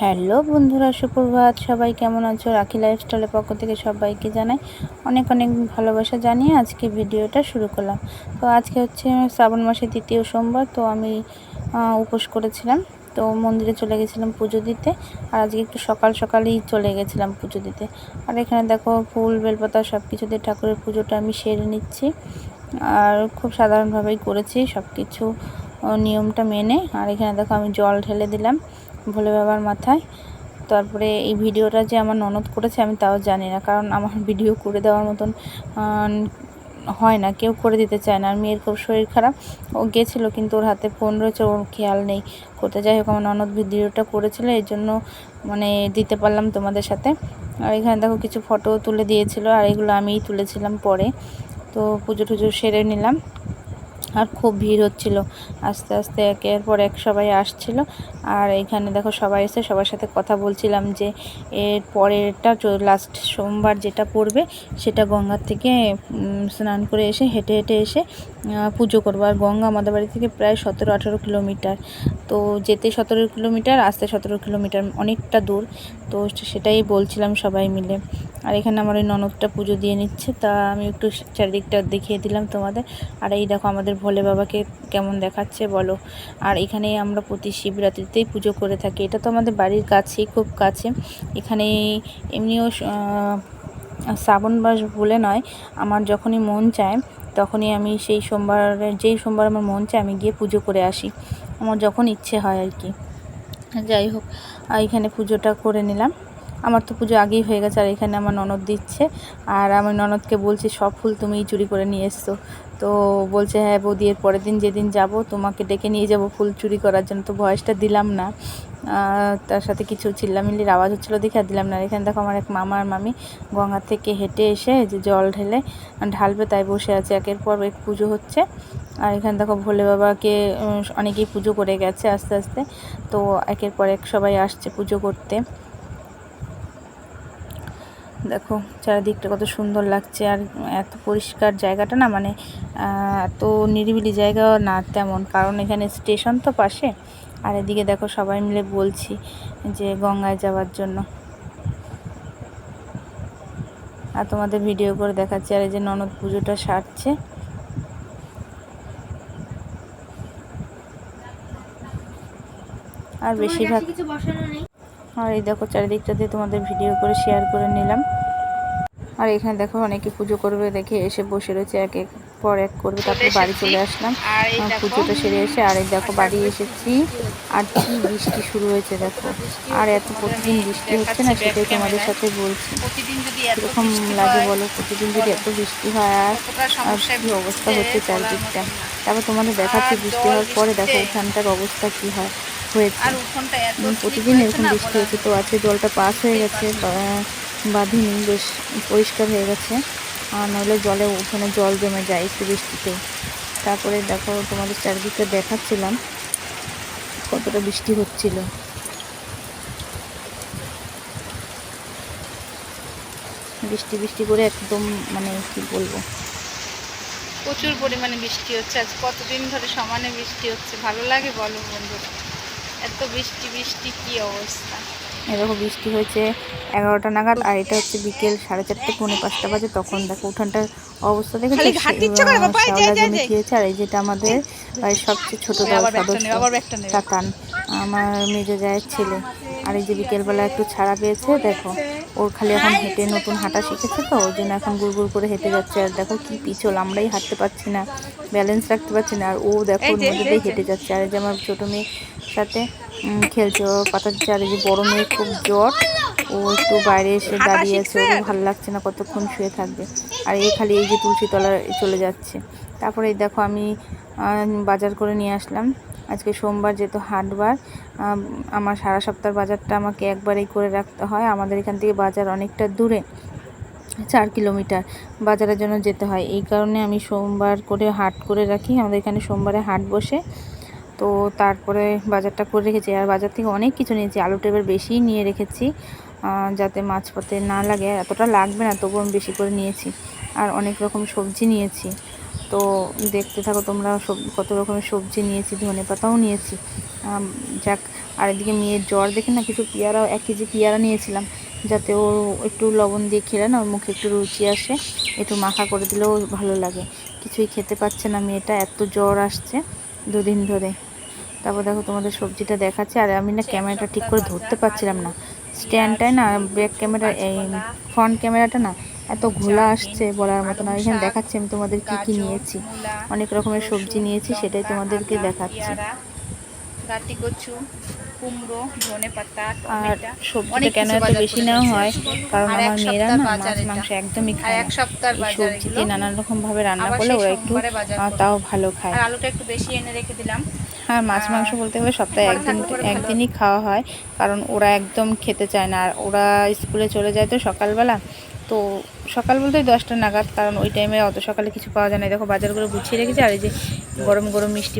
Hello বন্ধুরা, সুপ্রভাত। সবাই কেমন আছো? রাখি লাইফস্টাইলের পক্ষ থেকে সবাইকে জানাই অনেক অনেক ভালোবাসা জানিয়ে আজকে ভিডিওটা শুরু করলাম। তো আজকে হচ্ছে শ্রাবণ মাসের দ্বিতীয় সোমবার। তো আমি উপোস করেছিলাম, তো মন্দিরে চলে গেছিলাম পুজো দিতে। আর আজকে একটু সকাল সকালেই চলে গেছিলাম পুজো দিতে। আর এখানে দেখো ফুল বেলপাতা সব কিছু দিয়ে ঠাকুরের পুজোটা আমি সেরে নিচ্ছি। আর খুব সাধারণভাবেই করেছি সব কিছু নিয়মটা মেনে। আর এখানে দেখো আমি জল ঢেলে দিলাম ভোলে বাবার মাথায়। তারপরে এই ভিডিওটা যে আমার ননদ করেছে আমি তাও জানি না, কারণ আমার ভিডিও করে দেওয়ার মতন হয় না, কেউ করে দিতে চায় না। আর মেয়ের খুব শরীর খারাপ, ও গেছিলো কিন্তু ওর হাতে ফোন রয়েছে, ওর খেয়াল নেই করতে। যাই হোক, আমার ননদ ভিডিওটা করেছিল, এই জন্য মানে দিতে পারলাম তোমাদের সাথে। আর এখানে দেখো কিছু ফটো তুলে দিয়েছিল, আর এগুলো আমিই তুলেছিলাম পরে। তো পুজো টুজো সেরে নিলাম। আর খুব ভিড় হচ্ছিল, আস্তে আস্তে একের পর এক সবাই আসছিল। আর এখানে দেখো সবাই এসে সবার সাথে কথা বলছিলাম যে এর পরেরটা লাস্ট সোমবার যেটা পড়বে সেটা গঙ্গার থেকে স্নান করে এসে হেঁটে হেঁটে এসে পুজো করবো। আর গঙ্গা আমাদের বাড়ি থেকে প্রায় 17-18 কিলোমিটার। তো যেতে 17 কিলোমিটার, আসতে 17 কিলোমিটার, অনেকটা দূর। তো সেটাই বলছিলাম সবাই মিলে। আর এখানে আমার ওই ননদটা পুজো দিয়ে নিচ্ছে, তা আমি একটু চারিদিকটা দেখিয়ে দিলাম তোমাদের। আর এই দেখো আমাদের ভোলে বাবাকে কেমন দেখাচ্ছে বলো। আর এখানেই আমরা প্রতি শিবরাত্রিতেই পুজো করে থাকি। এটা তো আমাদের বাড়ির কাছেই, খুব কাছে। এখানে এমনিও শ্রাবণ মাস বলে নয়, আমার যখনই মন চায় তখনই আমি সেই যেই সোমবার আমার মন চায় আমি গিয়ে পুজো করে আসি, আমার যখন ইচ্ছে হয় আর কি। যাই হোক, এখানে পুজোটা করে নিলাম। আমার তো পুজো আগেই হয়ে গেছে। আর এখানে আমার ননদ দিচ্ছে, আর আমি ননদকে বলছি সব ফুল তুমিই চুরি করে নিয়ে এসছো। তো বলছে হ্যাঁ বৌদি, এর পরের দিন যেদিন যাব তোমাকে ডেকে নিয়ে যাব ফুল চুরি করার জন্য। তো ভয়েসটা দিলাম না, তার সাথে কিছু চিল্লামিল্লির আওয়াজ হচ্ছিলো দেখে আর দিলাম না। এখানে দেখো আমার এক মামা আর মামি গঙ্গা থেকে হেঁটে এসে যে জল ঢালবে তাই বসে আছে, একের পর এক পুজো হচ্ছে। আর এখানে দেখো ভোলে বাবাকে অনেকেই পুজো করে গেছে আস্তে আস্তে। তো একের পর এক সবাই আসছে পুজো করতে। দেখো চারিদিকটা কত সুন্দর লাগছে, আর এত পরিষ্কার জায়গাটা না, মানে এত নিরিবিলি জায়গা না তেমন, কারণ এখানে স্টেশন তো পাশে। আর এদিকে দেখো সবাই মিলে বলছি যে গঙ্গায় যাওয়ার জন্য। আর তোমাদের ভিডিও করে দেখাচ্ছি। আর এই যে ননদ পুজোটা সারছে। আর বেশিরভাগ আর এই দেখো চারিদিকটা দিয়ে তোমাদের ভিডিও করে শেয়ার করে নিলাম। আর এখানে দেখো অনেকে পুজো করবে দেখে এসে বসে রয়েছে, এক এক পর এক করবে। তারপরে বাড়ি চলে আসলাম পুজোটা সেরে এসে। আর এই দেখো বাড়ি এসেছি, আর কি বৃষ্টি শুরু হয়েছে দেখো। আর এত প্রতিদিন বৃষ্টি হচ্ছে না, সেটাই তোমাদের সাথে বলছি। কীরকম লাগে বলো, প্রতিদিন যদি এত বৃষ্টি হয়। আর কী অবস্থা হচ্ছে চারদিকটা। তারপর তোমাদের দেখাচ্ছি বৃষ্টি হওয়ার পরে দেখো উঠানটার অবস্থা কী হয়েছে। প্রতিদিন এরকম বৃষ্টি হচ্ছে। তো আজকে জলটা পাস হয়ে গেছে, বাঁধিনি, বেশ পরিষ্কার হয়ে গেছে। আর নইলে উঠোনে জল জমে যায় একটু বৃষ্টিতে। তারপরে দেখো তোমাদের চারিদিকটা দেখাচ্ছিলাম কতটা বৃষ্টি হচ্ছিল। বৃষ্টি বৃষ্টি করে একদম, মানে কি বলবো, প্রচুর পরিমাণে বৃষ্টি হচ্ছে। আজ কতদিন ধরে সমানে বৃষ্টি হচ্ছে, ভালো লাগে বলো বন্ধুরা? এত বৃষ্টি বৃষ্টি কি অবস্থা। এরকম বৃষ্টি হয়েছে 11টা নাগাদ, আর এটা হচ্ছে বিকেল 4:30 পৌনে 5টা বাজে। তখন দেখো উঠানটার অবস্থা দেখেছো, শ্যাওলা জমি কি হয়েছে। আর এই যেটা আমাদের বাড়ির সবচেয়ে ছোট সদস্য তাতান, আমার মেজো জায়ের ছেলে। আর এই যে বিকেলবেলা একটু ছাড়া পেয়েছে, দেখো ওর খালি এখন হেঁটে নতুন হাঁটা শিখেছে, তো ওই জন্য এখন গুড় করে হেঁটে যাচ্ছে। আর দেখো কি পিছল, আমরাই হাঁটতে পারছি না, ব্যালেন্স রাখতে পারছি না, আর ও দেখো ওর মধ্যে দিয়ে হেঁটে যাচ্ছে। আর এই যে আমার ছোটো মেয়ের সাথে খেলছে, ও পাতা দিচ্ছে। আর এই যে বড়ো মেয়ে খুব জ্বর, ও একটু বাইরে এসে দাঁড়িয়ে আছে, ওরও ভালো লাগছে না, কতক্ষণ শুয়ে থাকবে। আর এই খালি এই যে তুলসী তলায় চলে যাচ্ছে। তারপরে এই দেখো আমি বাজার করে নিয়ে আসলাম। আজকে সোমবার, যেহেতু হাটবার, আমার সারা সপ্তাহের বাজারটা আমাকে একবারেই করে রাখতে হয়। আমাদের এখান থেকে বাজার অনেকটা দূরে, 4 কিলোমিটার বাজারের জন্য যেতে হয়। এই কারণে আমি সোমবার করে হাট করে রাখি। আমাদের এখানে সোমবারে হাট বসে, তো তারপরে বাজারটা করে রেখেছি। আর বাজার থেকে অনেক কিছু নিয়েছি, আলুটা এবার বেশিই নিয়ে রেখেছি, যাতে মাছপথে না লাগে। এতটা লাগবে না, তবু আমি বেশি করে নিয়েছি। আর অনেক রকম সবজি নিয়েছি, তো দেখতে থাকো তোমরা কত রকমের সবজি নিয়েছি। ধনেপাতাও নিয়েছি, যাক। আর এদিকে মেয়ের জ্বর দেখে না কিছু পেয়ারা, 1 কেজি পেয়ারা নিয়েছিলাম, যাতে ও একটু লবণ দিয়ে খেলে না ওর মুখে একটু রুচি আসে, একটু মাখা করে দিলেও ভালো লাগে। কিছুই খেতে পাচ্ছে না মেয়েটা, এত জ্বর আসছে 2 দিন ধরে। তারপর দেখো তোমাদের সবজিটা দেখাচ্ছে, আর আমি না ক্যামেরাটা ঠিক করে ধরতে পারছিলাম না, স্ট্যান্ডটায় না ব্যাক ক্যামেরা, এই ফ্রন্ট ক্যামেরাটা না এত ঘোলা আসছে বলার মতো না। এখানে দেখাচ্ছি আমি তোমাদের কি কি নিয়েছি, অনেক রকমের সবজি নিয়েছি, সেটাই তোমাদেরকে দেখাচ্ছি। গাটি কচু, কুমড়ো, ধনেপাতা, আর টমেটো, সবজিটা কেন এত বেশি নেওয়া হয়, কারণ আমার মেয়েরা না মাছ মাংস একদমই খায় না। এক সপ্তাহ এই বাজার সবজি এগুলো দিয়ে নানান রকম ভাবে রান্না আবার করলে সেই ওরা একটু সোমবারে বাজার করব। তাও ভালো খায়। আর আলুটা একটু বেশি এনে রেখে দিলাম। আর মাছ মাংস বলতে গেলে সপ্তাহে একদিনই খাওয়া হয়, কারণ ওরা একদম খেতে চায় না। আর ওরা স্কুলে চলে যায় তো সকালবেলা, তো সকাল বলতে 10টা নাগাদ, কারণ ওই টাইমে অত সকালে কিছু পাওয়া যায় না। দেখো বাজারগুলো গুছিয়ে রেখেছি, আর এই যে গরম গরম মিষ্টি